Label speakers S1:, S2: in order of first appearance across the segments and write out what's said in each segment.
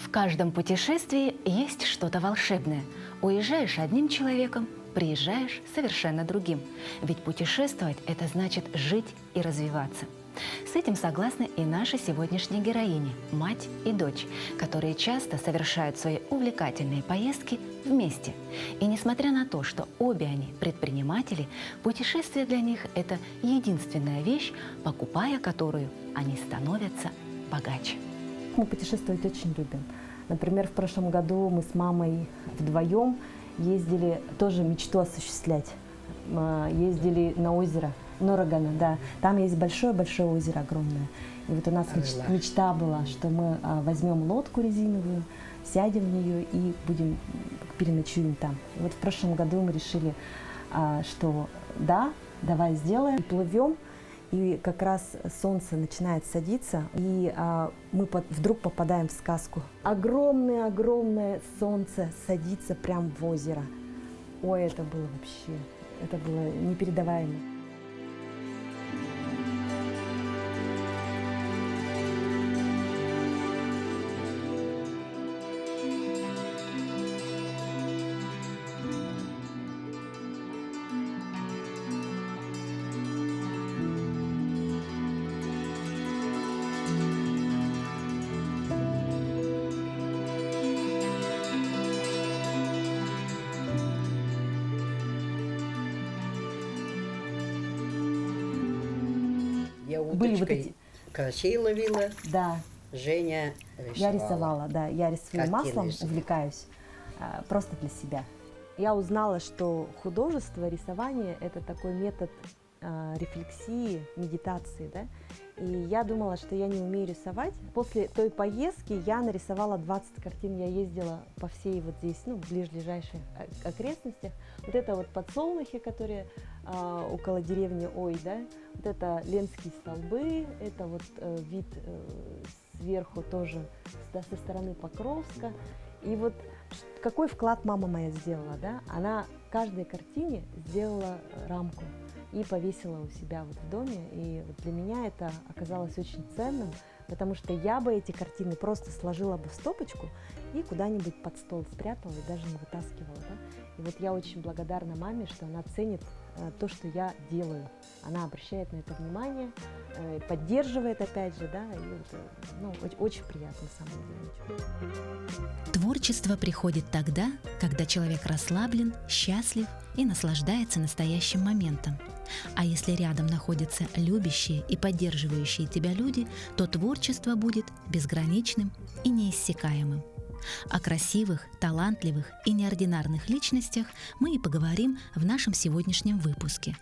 S1: В каждом путешествии есть что-то волшебное. Уезжаешь одним человеком, приезжаешь совершенно другим. Ведь путешествовать – это значит жить и развиваться. С этим согласны и наши сегодняшние героини – мать и дочь, которые часто совершают свои увлекательные поездки вместе. И несмотря на то, что обе они предприниматели, путешествие для них – это единственная вещь, покупая которую они становятся богаче.
S2: Мы путешествовать очень любим. Например, в прошлом году мы с мамой вдвоем ездили, тоже мечту осуществлять. Ездили на озеро Норогана, да. Там есть большое-большое озеро огромное. И вот у нас мечта была, что мы возьмем лодку резиновую, сядем в нее и будем переночуем там. И вот в прошлом году мы решили, что да, давай сделаем. И плывем, и как раз солнце начинает садиться, и мы вдруг попадаем в сказку. Огромное-огромное солнце садится прямо в озеро. Ой, это было вообще, это было непередаваемо.
S3: Я
S2: Были вот
S3: удочкой
S2: эти...
S3: карасей ловила,
S2: Да,
S3: Женя рисовала.
S2: я рисовала, да, я рисую маслом,
S3: рисовала.
S2: увлекаюсь просто для себя. Я узнала, что художество, рисование – это такой метод рефлексии, медитации, да. И я думала, что я не умею рисовать. После той поездки я нарисовала 20 картин. Я ездила по всей вот здесь, ну, ближайших окрестностях. Вот это вот подсолнухи, которые около деревни Ой, да. Вот это Ленские столбы, это вот вид сверху тоже со стороны Покровска. И вот какой вклад мама моя сделала, да? Она каждой картине сделала рамку и повесила у себя вот в доме. И вот для меня это оказалось очень ценным, потому что я бы эти картины просто сложила бы в стопочку и куда-нибудь под стол спрятала и даже не вытаскивала. Да? И вот я очень благодарна маме, что она ценит то, что я делаю. Она обращает на это внимание, поддерживает опять же, да, и вот, ну, очень приятно на самом деле.
S1: Творчество приходит тогда, когда человек расслаблен, счастлив и наслаждается настоящим моментом. А если рядом находятся любящие и поддерживающие тебя люди, то творчество будет безграничным и неиссякаемым. О красивых, талантливых и неординарных личностях мы и поговорим в нашем сегодняшнем выпуске.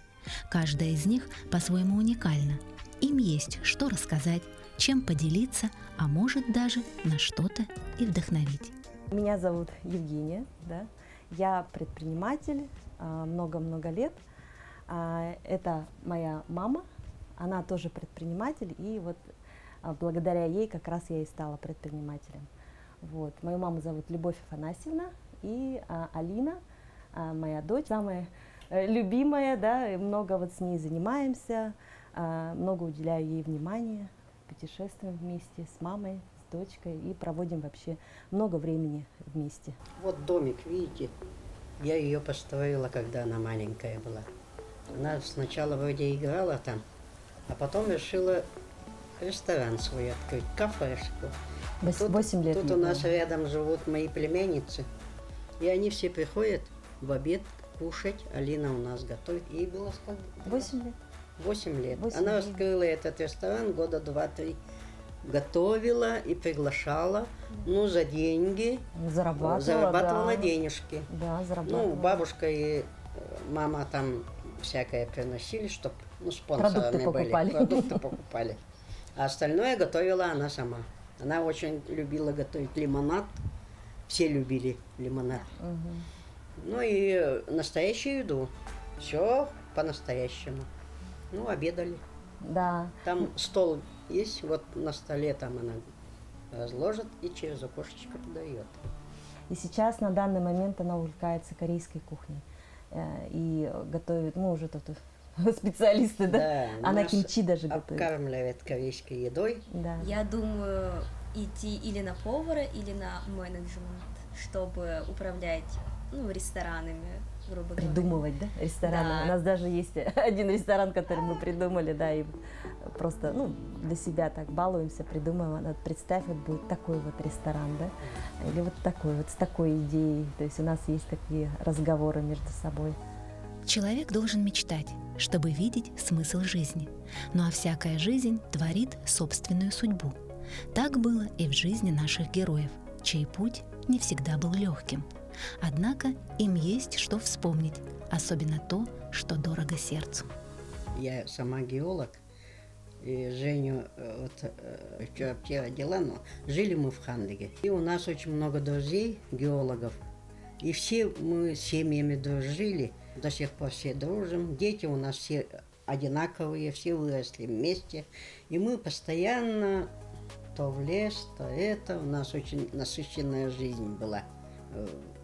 S1: Каждая из них по-своему уникальна. Им есть что рассказать, чем поделиться, а может даже на что-то и вдохновить.
S2: Меня зовут Евгения, да? Я предприниматель много-много лет. Это моя мама, она тоже предприниматель, и вот благодаря ей как раз я и стала предпринимателем. Вот. Мою маму зовут Любовь Афанасьевна, и Алина, моя дочь, самая любимая, да, и много вот с ней занимаемся, много уделяю ей внимания, путешествуем вместе с мамой, с дочкой и проводим вообще много времени вместе.
S3: Вот домик, видите, я ее построила, когда она маленькая была. Она сначала вроде играла там, а потом решила ресторан свой открыть, кафешку.
S2: 8 лет.
S3: Тут у нас рядом живут мои племянницы, и они все приходят в обед кушать. Алина у нас готовит. Ей было сколько?
S2: 8 лет.
S3: 8 лет.
S2: 8
S3: Она
S2: лет.
S3: раскрыла этот ресторан, года 2-3 готовила и приглашала, ну, за деньги. Зарабатывала
S2: да.
S3: денежки.
S2: Да, зарабатывала.
S3: Ну, бабушка и мама там всякое приносили, чтобы, ну, спонсорами были. Продукты покупали. А остальное готовила она сама. Она очень любила готовить лимонад. Все любили лимонад. Ну и настоящую еду. Все по-настоящему. Ну, обедали.
S2: Да.
S3: Там стол есть, вот на столе там она разложит и через окошечко подает.
S2: И сейчас на данный момент она увлекается корейской кухней. И готовит, мы уже тут специалисты, да? Она кимчи даже готовит.
S3: Обкармливает корейской едой.
S2: Да.
S4: Я думаю, идти или на повара, или на менеджмент, чтобы управлять, ресторанами, грубо говоря.
S2: Придумывать, да, рестораны.
S4: Да.
S2: У нас даже есть один ресторан, который мы придумали, да, и просто, для себя так балуемся, придумываем. Вот представь, вот будет такой вот ресторан, да, или вот такой вот, с такой идеей. То есть у нас есть такие разговоры между собой.
S1: Человек должен мечтать, чтобы видеть смысл жизни. Ну а всякая жизнь творит собственную судьбу. Так было и в жизни наших героев, чей путь не всегда был легким. Однако им есть что вспомнить, особенно то, что дорого сердцу.
S3: Я сама геолог, и Женю вчера дела, но жили мы в Хандыге. И у нас очень много друзей, геологов, и все мы с семьями дружили, до сих пор все дружим. Дети у нас все одинаковые, все выросли вместе, и мы постоянно то в лес, то это. У нас очень насыщенная жизнь была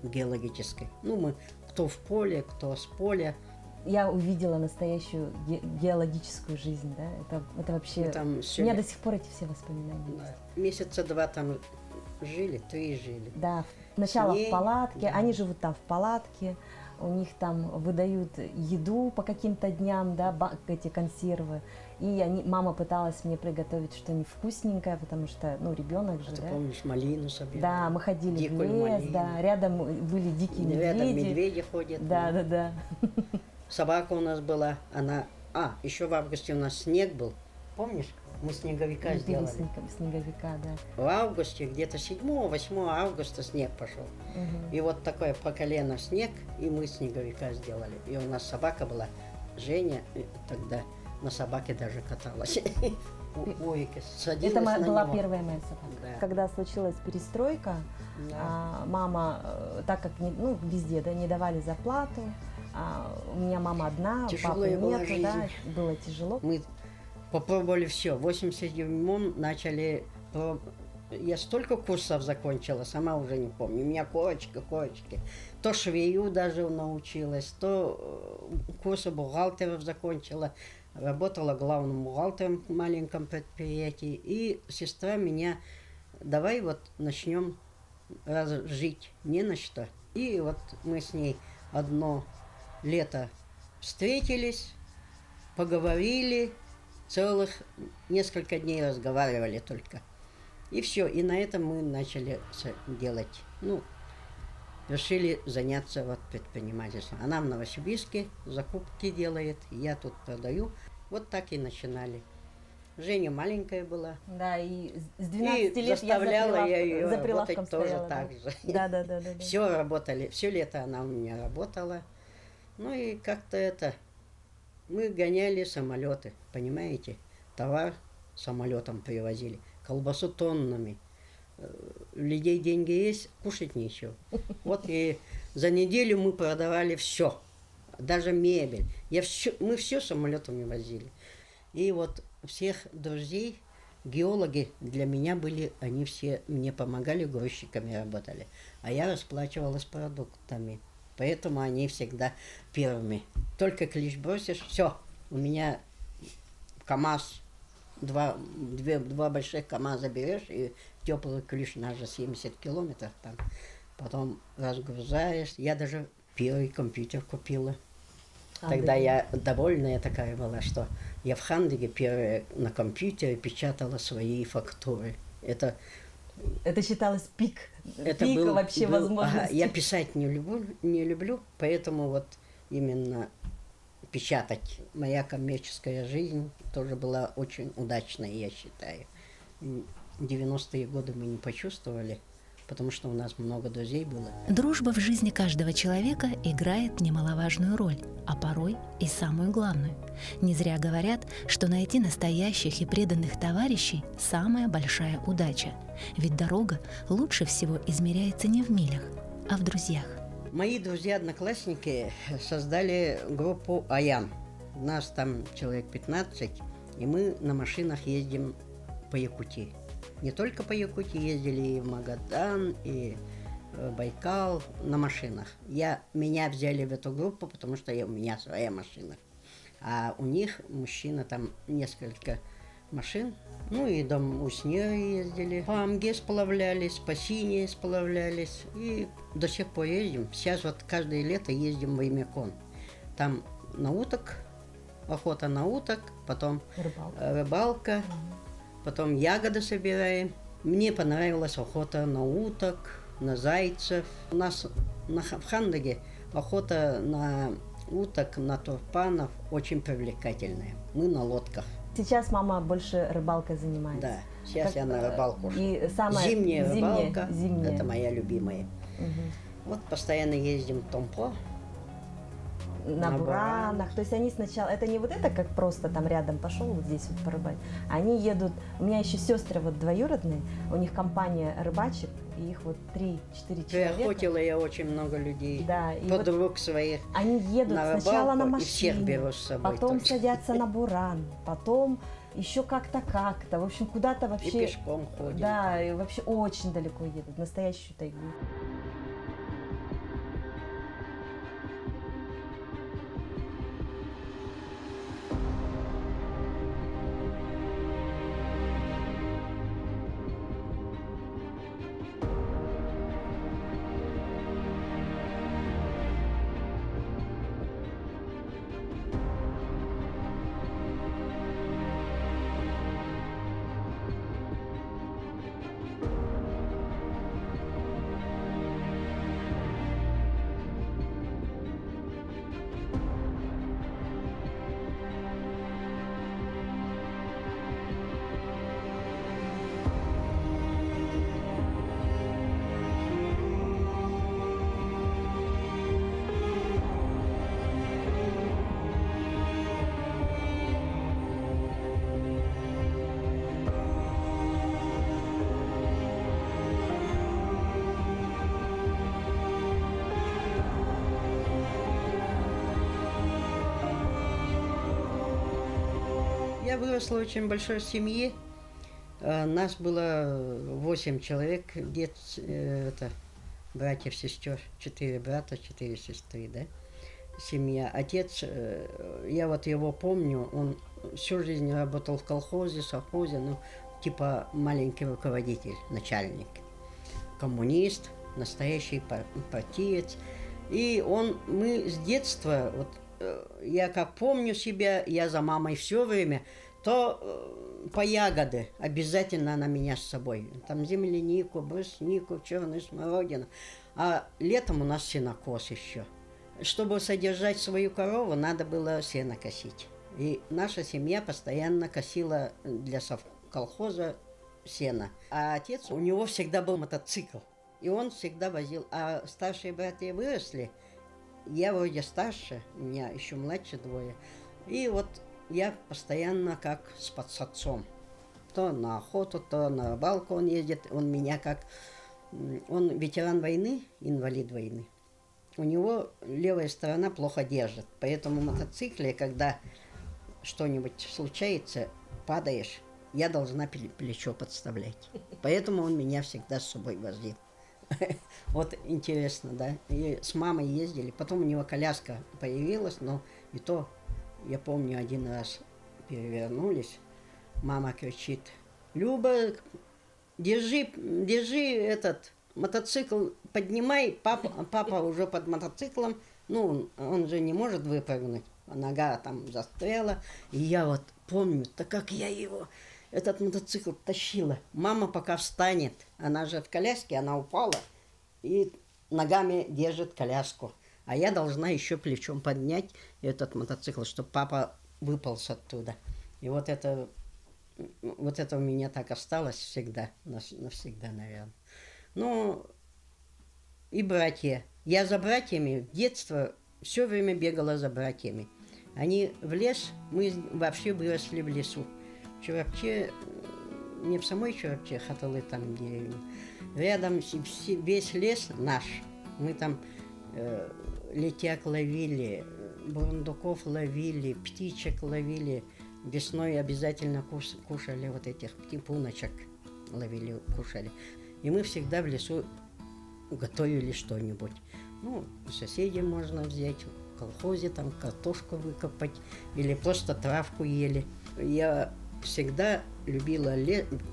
S3: геологической. Мы кто в поле, кто с поля.
S2: Я увидела настоящую геологическую жизнь, да, это вообще...
S3: Там
S2: У меня до сих пор эти все воспоминания есть.
S3: Месяца 2 там жили, 3 жили.
S2: Да, сначала в палатке,
S3: да.
S2: они живут там в палатке, у них там выдают еду по каким-то дням, да, эти консервы. И мама пыталась мне приготовить что-нибудь вкусненькое, потому что, ребенок же,
S3: Ты
S2: да.
S3: помнишь, малину собирали?
S2: Да, мы ходили
S3: Дикую
S2: в лес,
S3: малину.
S2: да, рядом были дикие медведи.
S3: Рядом медведи ходят.
S2: Да.
S3: Собака у нас была, еще в августе у нас снег был. Помнишь, мы снеговика сделали?
S2: Снеговика, да.
S3: В августе, где-то 7-8 августа снег пошел.
S2: Угу.
S3: И вот такое по колено снег, и мы снеговика сделали. И у нас собака была, Женя тогда на собаке даже каталась.
S2: Это была первая моя собака.
S3: Да.
S2: Когда случилась перестройка, мама, так как везде, да, не давали зарплату, у меня мама одна,
S3: Тяжелая
S2: папы
S3: была
S2: нету,
S3: жизнь.
S2: да, было тяжело.
S3: Мы попробовали все. В 87-м начали... Я столько курсов закончила, сама уже не помню. У меня корочки. То швею даже научилась, то курсы бухгалтеров закончила. Работала главным бухгалтером в маленьком предприятии. И сестра меня, давай вот начнем жить не на что. И вот мы с ней одно лето встретились, поговорили, целых несколько дней разговаривали только. И все, и на этом мы начали делать. Решили заняться предпринимательством. Она в Новосибирске закупки делает, я тут продаю. Вот так и начинали. Женя маленькая была.
S2: Да, и с 12 лет
S3: заставляла я ее
S2: за прилавком
S3: работать тоже
S2: стояла,
S3: так же.
S2: Да.
S3: Все работали, все лето она у меня работала. И как-то мы гоняли самолеты, понимаете? Товар самолетом привозили, колбасу тоннами. У людей деньги есть, кушать нечего. Вот и за неделю мы продавали все, даже мебель. Мы все самолетами возили. И вот всех друзей, геологи для меня были, они все мне помогали, грузчиками работали. А я расплачивалась продуктами. Поэтому они всегда первыми. Только клич бросишь, все, у меня КАМАЗ, два больших КАМАЗа берешь, и теплый ключ наш же 70 километров там. Потом разгружаешь. Я даже первый компьютер купила. Тогда я довольная такая была, что я в Хандыге первая на компьютере печатала свои фактуры. Это
S2: считалось пик
S3: был,
S2: вообще возможностей.
S3: Я писать не люблю, поэтому вот именно печатать. Моя коммерческая жизнь тоже была очень удачной, я считаю. 90-е годы мы не почувствовали, потому что у нас много друзей было.
S1: Дружба в жизни каждого человека играет немаловажную роль, а порой и самую главную. Не зря говорят, что найти настоящих и преданных товарищей – самая большая удача. Ведь дорога лучше всего измеряется не в милях, а в друзьях.
S3: Мои друзья-одноклассники создали группу «Аян». У нас там человек 15, и мы на машинах ездим по Якутии. Не только по Якутии, ездили и в Магадан, и в Байкал на машинах. Меня взяли в эту группу, потому что у меня своя машина. А у них мужчина там несколько машин. Ну и до Уснера ездили. По Амге сплавлялись, по Синей сплавлялись. И до сих пор ездим. Сейчас вот каждое лето ездим в Имякон. Там на уток, охота на уток, потом рыбалка, потом ягоды собираем. Мне понравилась охота на уток, на зайцев. У нас в Хандаге охота на уток, на турпанов очень привлекательная. Мы на лодках.
S2: Сейчас мама больше рыбалкой занимается.
S3: Да, сейчас я на рыбалку.
S2: И самая
S3: Зимняя рыбалка,
S2: зимняя.
S3: Это моя любимая. Вот постоянно ездим в Томпо.
S2: На буранах. То есть они сначала, это не вот это, как просто там рядом пошел, вот здесь вот порыбать. Они едут, у меня еще сестры вот двоюродные, у них компания рыбачек, и их вот 3-4 человека.
S3: Приохотила я очень много людей,
S2: да, и
S3: подруг
S2: вот
S3: своих.
S2: они едут
S3: на
S2: сначала на
S3: и всех
S2: машине,
S3: беру с собой
S2: потом
S3: тоже.
S2: садятся на буран, потом еще как-то. В общем, куда-то вообще...
S3: И пешком ходим.
S2: Да, и вообще очень далеко едут, в настоящую тайгу.
S3: Я выросла в очень большой семье. Нас было 8 человек, братьев, сестер, 4 брата, 4 сестры, да, семья. Отец, я вот его помню, он всю жизнь работал в колхозе, совхозе, ну, типа маленький руководитель, начальник, коммунист, настоящий партиец. И мы с детства, вот, я как помню себя, я за мамой все время, то по ягоды обязательно она меня с собой. Там землянику, бруснику, черную смородину. А летом у нас сенокос еще. Чтобы содержать свою корову, надо было сено косить. И наша семья постоянно косила для колхоза сено. А отец, у него всегда был мотоцикл. И он всегда возил. А старшие братья выросли. Я вроде старше, у меня еще младше двое. И вот я постоянно как с отцом. То на охоту, то на рыбалку он ездит. Он меня как... Он ветеран войны, инвалид войны. У него левая сторона плохо держит. Поэтому в мотоцикле, когда что-нибудь случается, падаешь, я должна плечо подставлять. Поэтому он меня всегда с собой возил. Вот интересно, да. И с мамой ездили. Потом у него коляска появилась, но и то, я помню, один раз перевернулись. Мама кричит: Люба, держи этот мотоцикл, поднимай. Папа уже под мотоциклом. Ну, он же не может выпрыгнуть. Нога там застряла. И я вот помню, так как я его... Этот мотоцикл тащила. Мама пока встанет, она же в коляске, она упала и ногами держит коляску. А я должна еще плечом поднять этот мотоцикл, чтобы папа выполз оттуда. И вот это у меня так осталось всегда, навсегда, наверное. Ну, и братья. Я за братьями в детство все время бегала за братьями. Они в лес, мы вообще выросли в лесу. Чурапче, не в самой Чурапче, Хаталы там деревня. Рядом весь лес наш. Мы там летяк ловили, бурундуков ловили, птичек ловили. Весной обязательно кушали вот этих пуночек, ловили, кушали. И мы всегда в лесу готовили что-нибудь. Ну, у соседей можно взять, в колхозе там картошку выкопать или просто травку ели. Я всегда любила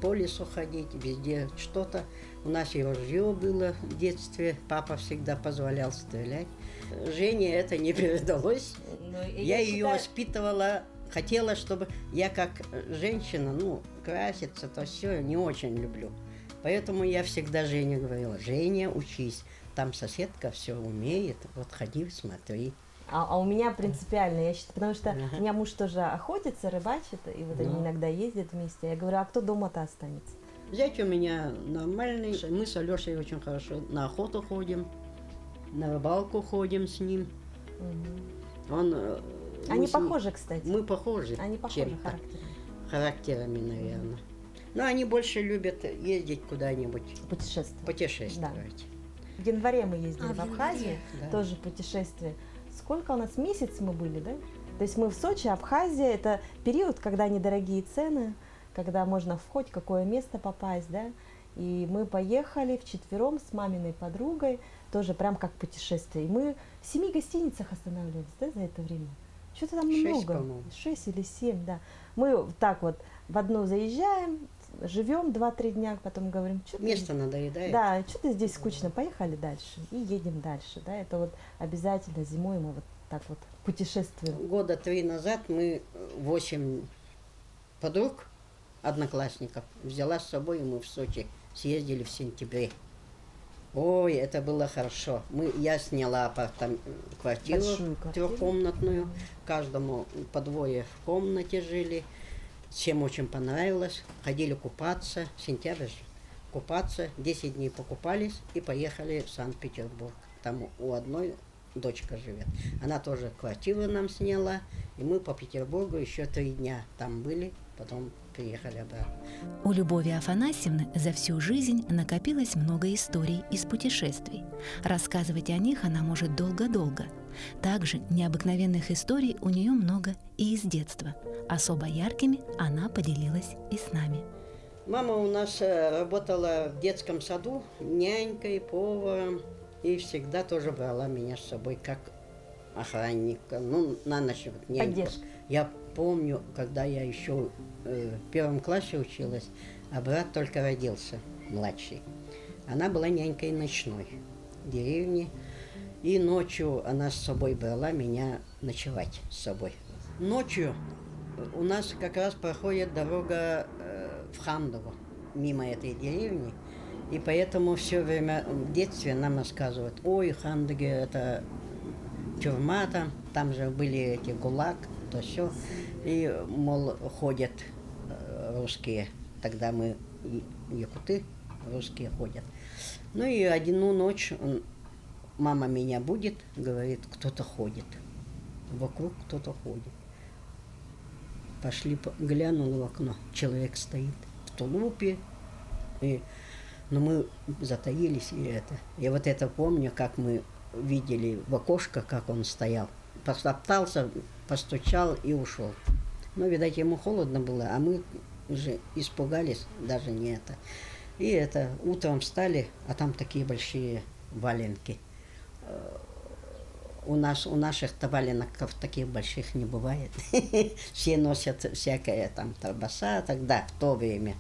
S3: по лесу ходить, везде что-то. У нас и ружье было в детстве, папа всегда позволял стрелять. Жене это не передалось. Я ее воспитывала, хотела, чтобы я как женщина, ну, краситься, то все, не очень люблю. Поэтому я всегда Жене говорила: Женя, учись, там соседка все умеет, вот ходи, смотри.
S2: А у меня принципиально, я считаю, потому что у меня муж тоже охотится, рыбачит, и вот они иногда ездят вместе. Я говорю: а кто дома-то останется?
S3: Зять у меня нормальный, мы с Алешей очень хорошо на охоту ходим, на рыбалку ходим с ним.
S2: Они похожи, кстати.
S3: Мы похожи.
S2: Они похожи
S3: характерами, наверное. Но они больше любят ездить куда-нибудь. Путешествовать.
S2: Да. В январе мы ездили в Абхазию, тоже путешествие. Сколько у нас? Месяц мы были, да? То есть мы в Сочи, Абхазия, это период, когда недорогие цены, когда можно в хоть какое место попасть, да? И мы поехали вчетвером с маминой подругой, тоже прям как путешествие. И мы в 7 гостиницах останавливались, да, за это время? Что-то там
S3: 6,
S2: много.
S3: по-моему.
S2: 6 или 7, да. Мы так вот в одну заезжаем, живем 2-3 дня, потом говорим, что
S3: место надоедает.
S2: Да, что-то здесь скучно, поехали дальше и едем дальше, да, это вот обязательно зимой мы вот так вот путешествуем.
S3: 3 года назад мы 8 подруг, одноклассников, взяла с собой, и мы в Сочи съездили в сентябре. Ой, это было хорошо. Я сняла квартиру трехкомнатную, каждому по двое в комнате жили. Всем очень понравилось. Ходили купаться, сентябрь, купаться. 10 дней покупались и поехали в Санкт-Петербург. Там у одной дочка живет. Она тоже квартиру нам сняла. И мы по Петербургу еще 3 дня там были, потом приехали обратно.
S1: У Любови Афанасьевны за всю жизнь накопилось много историй из путешествий. Рассказывать о них она может долго-долго. Также необыкновенных историй у нее много и из детства. Особо яркими она поделилась и с нами.
S3: Мама у нас работала в детском саду нянькой, поваром. И всегда тоже брала меня с собой как охранника. Ну, на ночь вот няньку.
S2: Поддержка.
S3: Я помню, когда я еще в 1 классе училась, а брат только родился, младший. Она была нянькой ночной в деревне. И ночью она с собой брала меня ночевать с собой. Ночью у нас как раз проходит дорога в Хандово, мимо этой деревни. И поэтому все время в детстве нам рассказывают: ой, Хандоге, это тюрьма там же были эти ГУЛАГ, то все. И, мол, ходят русские, тогда мы якуты, русские ходят. Ну и одну ночь мама меня будет, говорит: кто-то ходит, вокруг кто-то ходит. Пошли, глянула в окно, человек стоит в тулупе, но мы затаились, Я вот это помню, как мы видели в окошко, как он стоял. Постоптался, постучал и ушел. Ну, видать, ему холодно было, а мы уже испугались, даже не это. И утром встали, а там такие большие валенки. У наших-то валенков таких больших не бывает. Все носят всякое там торбаса, тогда, в то время.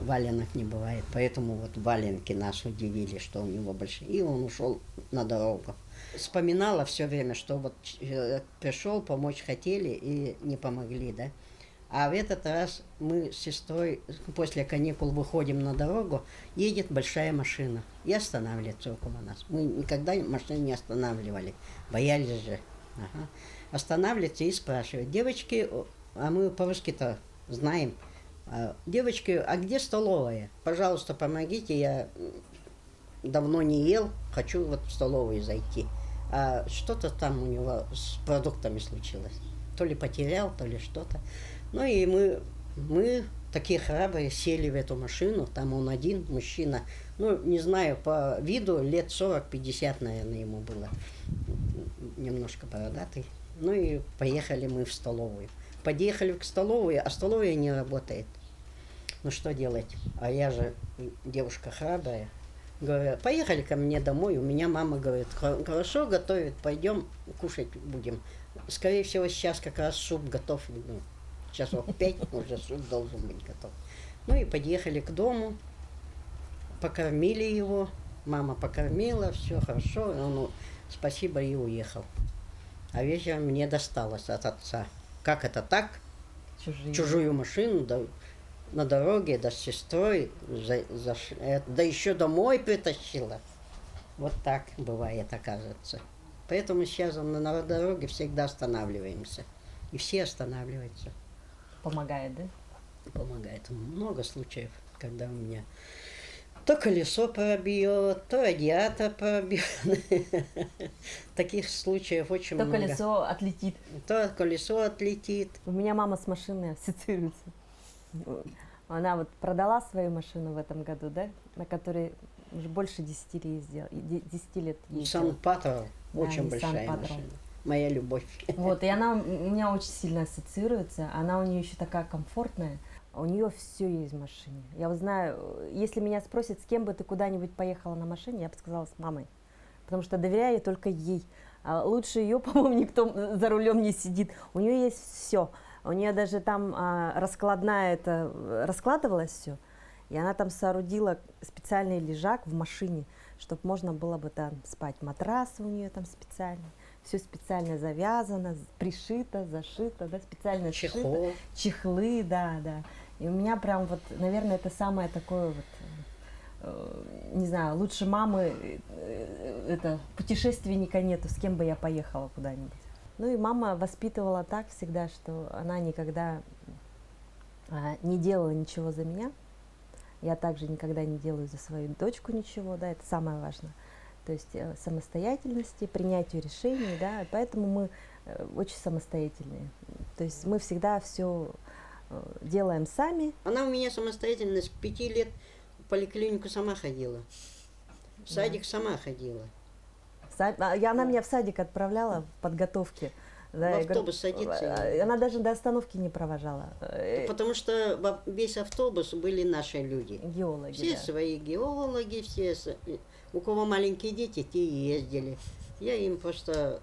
S3: Валенок не бывает, поэтому вот валенки нас удивили, что у него большие. И он ушел на дорогу. Вспоминала все время, что вот пришел, помочь хотели и не помогли, да. А в этот раз мы с сестрой после каникул выходим на дорогу, едет большая машина и останавливается около нас. Мы никогда машину не останавливали, боялись же. Ага. Останавливается и спрашивает: девочки, а мы по-русски-то знаем, девочки, а где столовая? Пожалуйста, помогите, я давно не ел, хочу вот в столовую зайти. А что-то там у него с продуктами случилось. То ли потерял, то ли что-то. Ну и мы такие храбрые сели в эту машину, там он один, мужчина, ну, не знаю, по виду лет 40-50, наверное, ему было, немножко бородатый. Ну и поехали мы в столовую. Подъехали к столовой, а столовая не работает. Ну что делать? А я же девушка храбрая. Говорю: поехали ко мне домой. У меня мама говорит: хорошо готовит, пойдем кушать будем. Скорее всего, сейчас как раз суп готов. Ну, часов 5 уже суп должен быть готов. Ну и подъехали к дому, покормили его, мама покормила, все хорошо, он, спасибо, и уехал. А вечером мне досталось от отца. Как это так? Чужую машину на дороге, да с сестрой, да еще домой притащила. Вот так бывает, оказывается. Поэтому сейчас на дороге всегда останавливаемся. И все останавливаются.
S2: Помогает, да?
S3: Помогает. Много случаев, когда у меня то колесо пробьет, то радиатор пробьет. Таких случаев очень много.
S2: То колесо отлетит.
S3: То колесо отлетит.
S2: У меня мама с машиной ассоциируется. Она вот продала свою машину в этом году, да, на которой уже больше 10 лет ездила. 10 лет ездила.
S3: Сан-Патрол. Очень большая машина. Моя любовь.
S2: Вот, и она у меня очень сильно ассоциируется. Она у нее еще такая комфортная. У нее все есть в машине. Я вот знаю, если меня спросят, с кем бы ты куда-нибудь поехала на машине, я бы сказала, с мамой. Потому что доверяю только ей. А лучше ее, по-моему, никто за рулем не сидит. У нее есть все. У нее даже там раскладная, это раскладывалось все. И она там соорудила специальный лежак в машине, чтобы можно было бы там спать. Матрасы у нее там специальные. Все специально завязано, пришито, зашито, да, специально
S3: Чехол.
S2: сшито. Чехлы, да, да. И у меня прям вот, наверное, это самое такое вот, не знаю, лучше мамы, это, путешественника нету, с кем бы я поехала куда-нибудь. Ну и мама воспитывала так всегда, что она никогда не делала ничего за меня. Я также никогда не делаю за свою дочку ничего, да, это самое важное. То есть самостоятельности, принятию решений, да, поэтому мы очень самостоятельные. То есть мы всегда все делаем сами.
S3: Она у меня самостоятельно с 5 лет в поликлинику сама ходила. В садик сама ходила.
S2: Она меня в садик отправляла в подготовке. Да,
S3: в автобус садиться.
S2: Она даже до остановки не провожала.
S3: Потому что весь автобус были наши люди.
S2: Геологи.
S3: Все
S2: да.
S3: свои геологи, все. У кого маленькие дети, те и ездили. Я им просто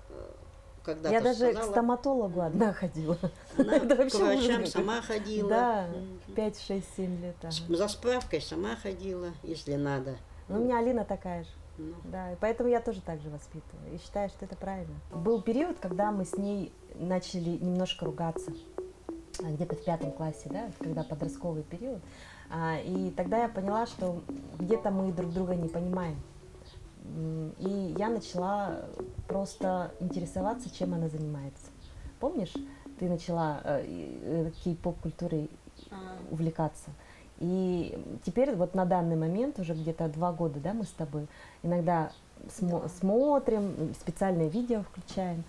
S3: когда-то
S2: Я даже
S3: сказала,
S2: к стоматологу одна ходила.
S3: Она к врачам сама ходила.
S2: Да, 5, 6, 7 лет. Ага.
S3: За справкой сама ходила, если надо.
S2: Ну, у меня Алина такая же.
S3: Ну.
S2: Да, и поэтому я тоже так же воспитываю. И считаю, что это правильно. Был период, когда мы с ней начали немножко ругаться. Где-то в 5 классе, да, когда подростковый период. И тогда я поняла, что где-то мы друг друга не понимаем. И я начала просто интересоваться, чем она занимается. Помнишь, ты начала кей-поп-культурой увлекаться. И теперь вот на данный момент, уже где-то 2 года, да, мы с тобой иногда смотрим, специальное видео включаем,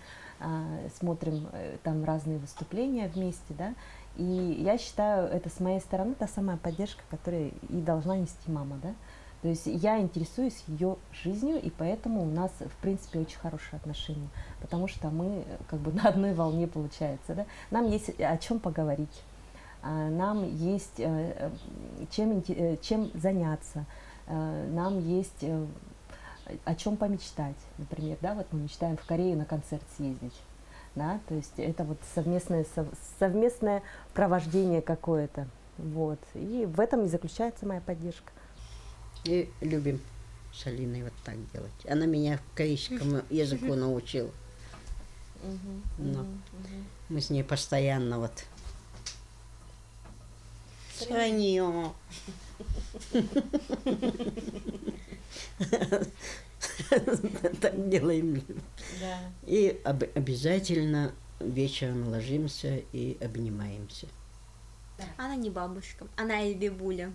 S2: смотрим там разные выступления вместе, да. И я считаю, это с моей стороны та самая поддержка, которую и должна нести мама, да. То есть я интересуюсь ее жизнью, и поэтому у нас, в принципе, очень хорошие отношения, потому что мы как бы на одной волне, получается, да. Нам есть о чем поговорить, нам есть чем заняться, нам есть о чем помечтать, например, да, вот мы мечтаем в Корею на концерт съездить, да, то есть это вот совместное провождение какое-то, вот, и в этом и заключается моя поддержка.
S3: И любим с Алиной вот так делать. Она меня корейскому языку научила. Но мы с ней постоянно вот сранье. Так делаем. И обязательно вечером ложимся и обнимаемся.
S4: Она не бабушка, она Эльбебуля.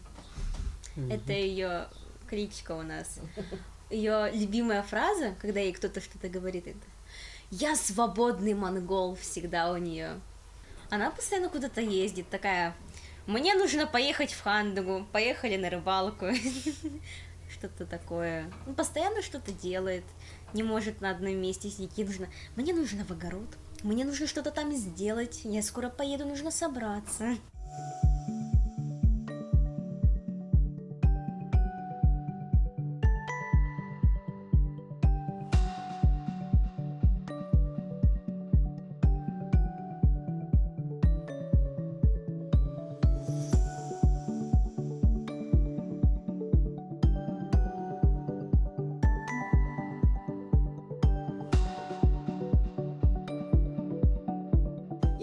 S4: Это ее кличка у нас. Ее любимая фраза, когда ей кто-то что-то говорит, это «Я свободный монгол» всегда у нее. Она постоянно куда-то ездит, такая «Мне нужно поехать в Хандагу, поехали на рыбалку». Что-то такое. Ну, постоянно что-то делает, не может на одном месте сидеть. Ей нужно «Мне нужно в огород, мне нужно что-то там сделать, я скоро поеду, нужно собраться».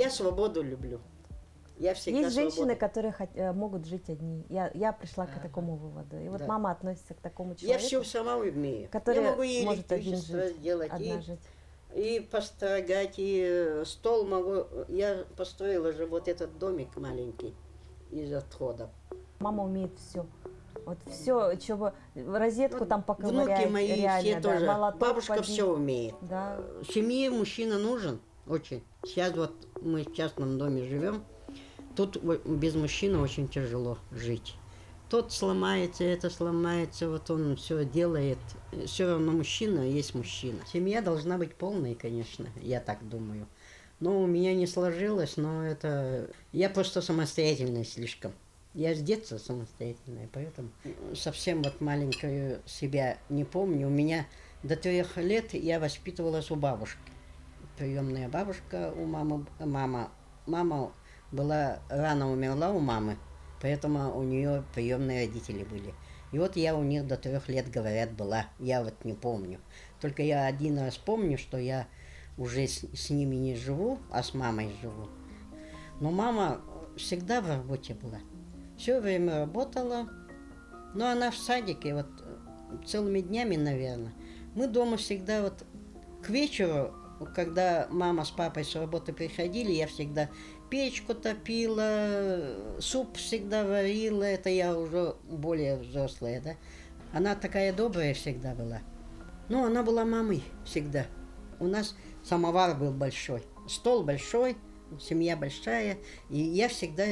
S3: Я свободу люблю. Я всегда
S2: Есть женщины,
S3: свободу.
S2: которые могут жить одни. Я пришла к такому выводу. И вот
S3: Да.
S2: мама относится к такому
S3: Я
S2: человеку,
S3: все сама умею.
S2: который
S3: Я могу и
S2: может один
S3: электричество
S2: жить,
S3: сделать,
S2: одна жить.
S3: и построгать, и стол могу. Я построила же вот этот домик маленький из отходов.
S2: Мама умеет все. Вот все, чего розетку
S3: Вот
S2: там поковырять,
S3: внуки мои
S2: реально,
S3: все
S2: да,
S3: тоже.
S2: молоток
S3: Бабушка
S2: побить.
S3: все умеет.
S2: Да.
S3: В семье мужчина нужен очень. Сейчас вот мы в частном доме живем. Тут без мужчины очень тяжело жить. Тот сломается, это сломается, вот он все делает. Все равно мужчина есть мужчина. Семья должна быть полной, конечно, я так думаю. Но у меня не сложилось, но это... Я просто самостоятельная слишком. Я с детства самостоятельная, поэтому совсем вот маленькую себя не помню. У меня до 3 лет я воспитывалась у бабушки. Приемная бабушка у мамы. Мама была рано умерла у мамы, поэтому у нее приемные родители были. И вот я у них до 3 лет, говорят, была. Я вот не помню. Только я один раз помню, что я уже с ними не живу, а с мамой живу. Но мама всегда в работе была. Все время работала. Но она в садике вот целыми днями, наверное. Мы дома всегда вот к вечеру, когда мама с папой с работы приходили, я всегда печку топила, суп всегда варила. Это я уже более взрослая, да. Она такая добрая всегда была. Ну, она была мамой всегда. У нас самовар был большой, стол большой, семья большая. И я всегда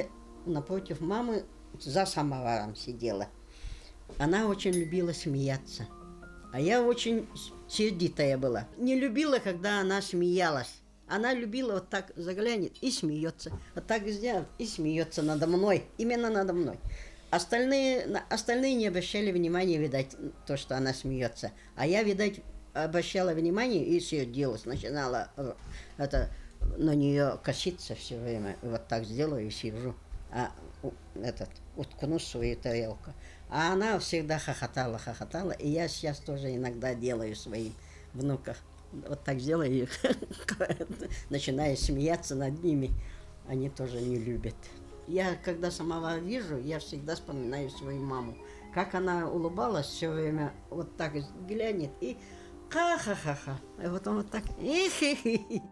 S3: напротив мамы за самоваром сидела. Она очень любила смеяться. А я очень сердитая была. Не любила, когда она смеялась. Она любила вот так заглянет и смеется. Вот так сделает и смеется надо мной. Именно надо мной. Остальные не обращали внимания, видать, то, что она смеется. А я, видать, обращала внимание и сердилась. Начинала на нее коситься все время. Вот так сделаю и сижу. Уткнусь в свою тарелку. А она всегда хохотала. И я сейчас тоже иногда делаю своим внукам. Вот так сделаю и начинаю смеяться над ними. Они тоже не любят. Я, когда самого вижу, я всегда вспоминаю свою маму. Как она улыбалась все время, вот так глянет и ха-ха-ха-ха. И потом вот так и-хи-хи.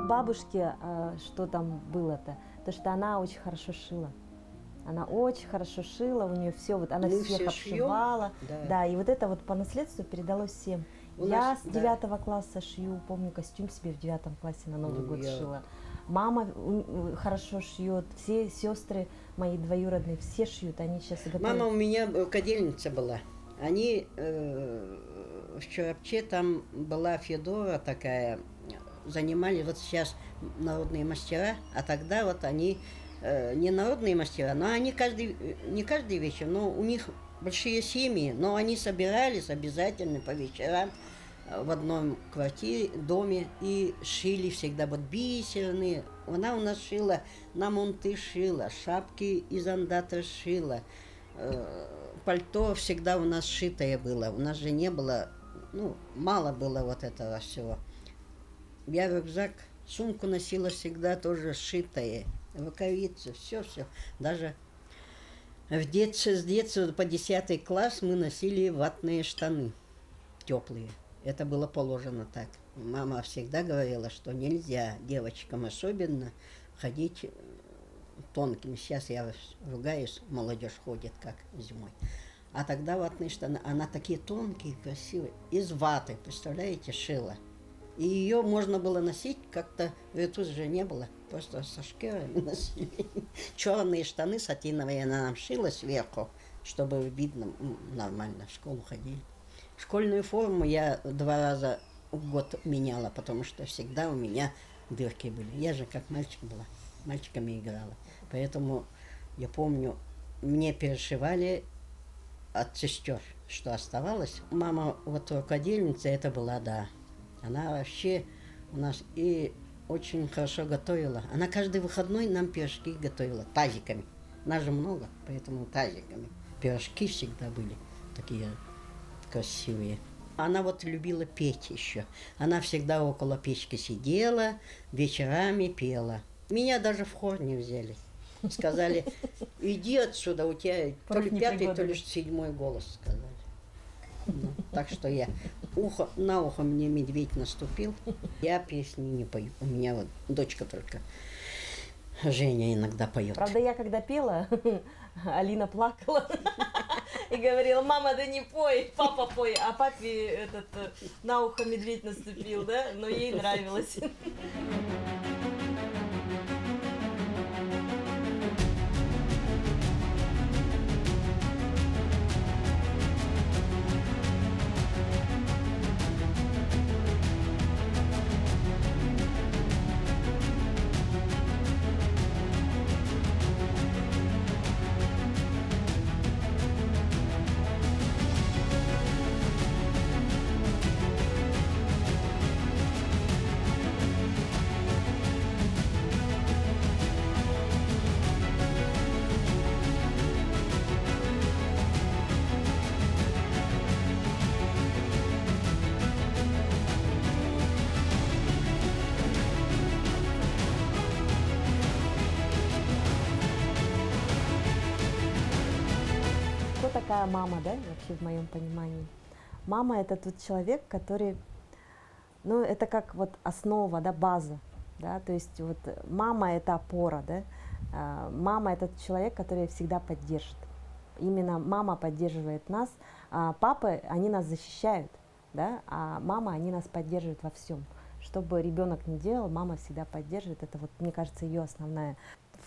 S2: Бабушки, что там было-то? То, что она очень хорошо шила. Она очень хорошо шила, у нее все, вот она всех обшивала. Да, и вот это вот по наследству передалось всем. Я с 9 класса шью, помню, костюм себе в 9 классе на Новый год шила. Мама хорошо шьет, все сестры мои двоюродные, все шьют, они сейчас готовят.
S3: Мама у меня кадельница была. Они в Чурапче, там была Федора такая, занимались, вот сейчас народные мастера, а тогда вот они не народные мастера, но они не каждый вечер, но у них большие семьи, но они собирались обязательно по вечерам в одном квартире, доме и шили всегда вот бисерные. Она у нас шила, на мунты шила, шапки из андата шила, пальто всегда у нас шитое было. У нас же не было, мало было вот этого всего. Я рюкзак, сумку носила всегда тоже сшитая, рукавицы, все. Даже с детства по 10 класс мы носили ватные штаны теплые. Это было положено так. Мама всегда говорила, что нельзя девочкам особенно ходить тонкими. Сейчас я ругаюсь, молодежь ходит как зимой. А тогда ватные штаны, она такие тонкие, красивые, из ваты, представляете, шила. И ее можно было носить как-то, тут же не было, просто со шкирами носили. Черные штаны сатиновые она нам шила сверху, чтобы видно нормально, в школу ходили. Школьную форму я 2 раза в год меняла, потому что всегда у меня дырки были. Я же как мальчик была, мальчиками играла. Поэтому я помню, мне перешивали от сестер, что оставалось. Мама вот рукодельница, это была, да. Она вообще у нас и очень хорошо готовила. Она каждый выходной нам пирожки готовила тазиками. Нас же много, поэтому тазиками. Пирожки всегда были такие красивые. Она вот любила петь еще. Она всегда около печки сидела, вечерами пела. Меня даже в хор не взяли. Сказали, иди отсюда, у тебя то ли 5-й, то ли 7-й голос, сказали. Ну, так что я на ухо мне медведь наступил. Я песни не пою. У меня вот дочка только Женя иногда поет.
S2: Правда, я когда пела, Алина плакала и говорила: мама, да не пой, папа пой. А папе на ухо медведь наступил, да? Но ей нравилось. Кто такая мама, да, вообще в моем понимании? Мама — это тот человек, который, ну, это как вот основа, да, база, да, то есть вот мама — это опора, да, мама — это тот человек, который всегда поддержит. Именно мама поддерживает нас, а папы, они нас защищают, да, а мама, они нас поддерживают во всем. Что бы ребенок ни делал, мама всегда поддерживает. Это вот, мне кажется, ее основная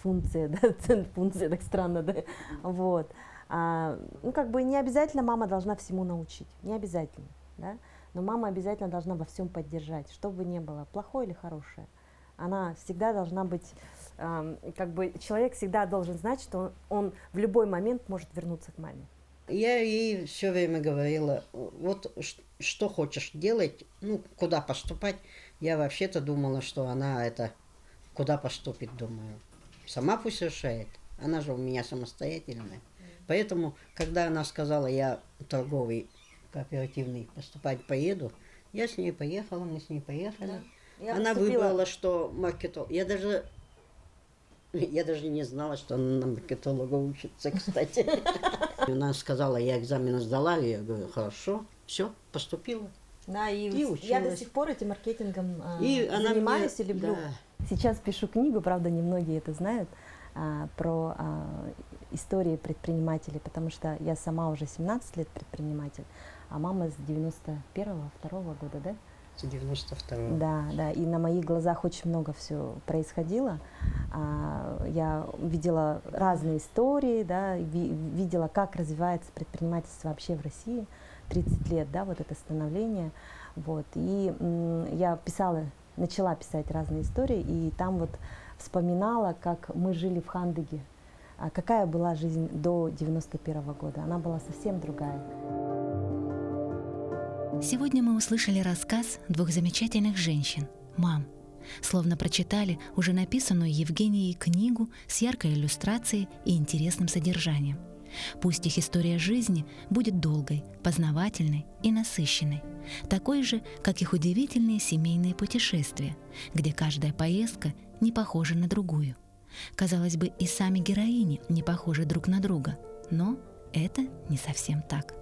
S2: функция, да, функция, так странно, да, вот. Ну, как бы не обязательно мама должна всему научить, не обязательно, да, но мама обязательно должна во всем поддержать, что бы ни было, плохое или хорошее. Она всегда должна быть, как бы человек всегда должен знать, что он в любой момент может вернуться к маме.
S3: Я ей все время говорила, вот что хочешь делать, ну, куда поступать. Я вообще-то думала, что она это, куда поступит, думаю. Сама пусть решает, она же у меня самостоятельная. Поэтому, когда она сказала, я торговый, кооперативный поступать поеду, я с ней поехала, мы с ней поехали. Да. Она выбрала, что маркетолог. Я даже не знала, что она на маркетолога учится, кстати. Она сказала, я экзамен сдала, и я говорю, хорошо, все, поступила.
S2: Да, и я до сих пор этим маркетингом занимаюсь и люблю.
S3: Да.
S2: Сейчас пишу книгу, правда, немногие это знают, про истории предпринимателей, потому что я сама уже 17 лет предприниматель, а мама с 91-2 года, да?
S3: С 92-го.
S2: Да, да, и на моих глазах очень много все происходило. Я видела разные истории, да, видела, как развивается предпринимательство вообще в России, 30 лет, да, вот это становление, вот, и я начала писать разные истории, и там вот вспоминала, как мы жили в Хандыге, какая была жизнь до 91-го года. Она была совсем другая.
S1: Сегодня мы услышали рассказ двух замечательных женщин, мам. Словно прочитали уже написанную Евгенией книгу с яркой иллюстрацией и интересным содержанием. Пусть их история жизни будет долгой, познавательной и насыщенной, такой же, как их удивительные семейные путешествия, где каждая поездка не похожа на другую. Казалось бы, и сами героини не похожи друг на друга, но это не совсем так.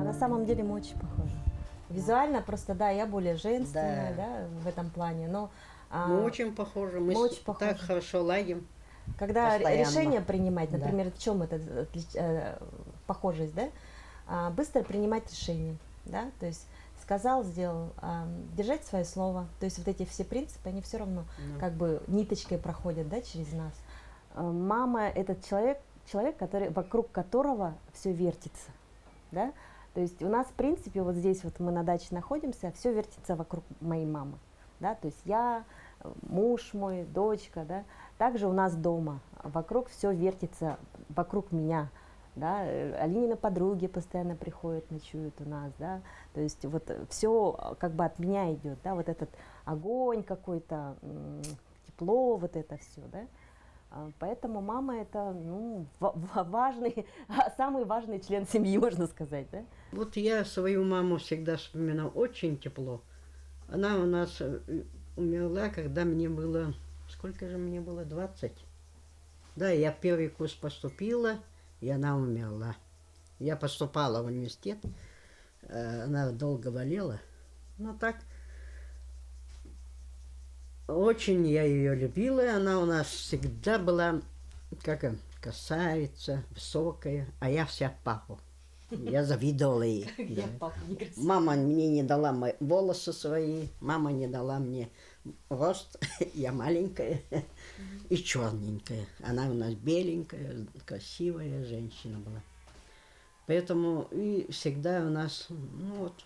S2: На самом деле мы очень похожи. Визуально просто, да, я более женственная, да, в этом плане, но...
S3: Мы очень похожи, мы
S2: очень похожи.
S3: Так хорошо ладим.
S2: Когда
S3: постоянно.
S2: Решение принимать, например, в чем эта похожесть, да? Быстро принимать решения, да, то есть сказал, сделал, держать свое слово. То есть вот эти все принципы, они все равно как бы ниточкой проходят, да, через нас. Мама – это человек, который, вокруг которого все вертится, да. То есть у нас, в принципе, вот здесь вот мы на даче находимся, все вертится вокруг моей мамы, да. То есть я, муж мой, дочка, да. Также у нас дома вокруг все вертится вокруг меня. Да, Алинины подруги постоянно приходят, ночуют у нас, да, то есть вот все как бы от меня идет, да, вот этот огонь какой-то, тепло, вот это все, да, поэтому мама это, ну, важный, самый важный член семьи, можно сказать, да.
S3: Вот я свою маму всегда вспоминаю очень тепло. Она у нас умерла, когда мне было, сколько же мне было, 20. Да, я в первый курс поступила, и она умерла. Я поступала в университет, она долго болела, но так очень я ее любила, она у нас всегда была как красавица, высокая, а я вся папу. Я завидовала ей. Мама мне не дала волосы свои, мама не дала мне рост, я маленькая и черненькая. Она у нас беленькая, красивая женщина была. Поэтому и всегда у нас, ну вот,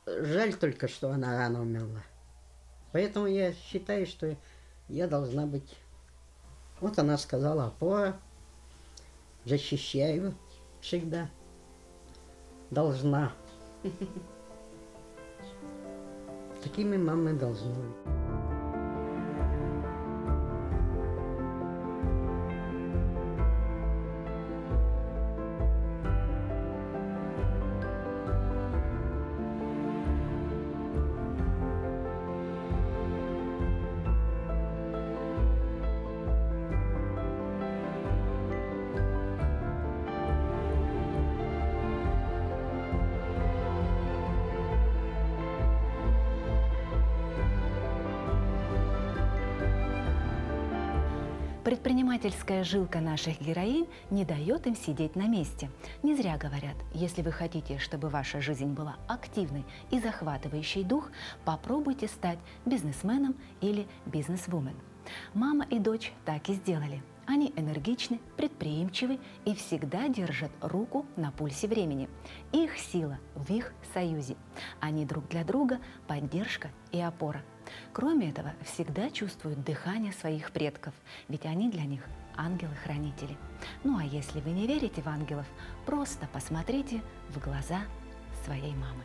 S3: жаль только, что она рано умерла. Поэтому я считаю, что я должна быть, вот она сказала, опора, защищаю всегда. Должна. Такими мамы должны быть.
S1: Предпринимательская жилка наших героинь не дает им сидеть на месте. Не зря говорят, если вы хотите, чтобы ваша жизнь была активной и захватывающей дух, попробуйте стать бизнесменом или бизнесвумен. Мама и дочь так и сделали. Они энергичны, предприимчивы и всегда держат руку на пульсе времени. Их сила в их союзе. Они друг для друга поддержка и опора. Кроме этого, всегда чувствуют дыхание своих предков, ведь они для них ангелы-хранители. Ну а если вы не верите в ангелов, просто посмотрите в глаза своей мамы.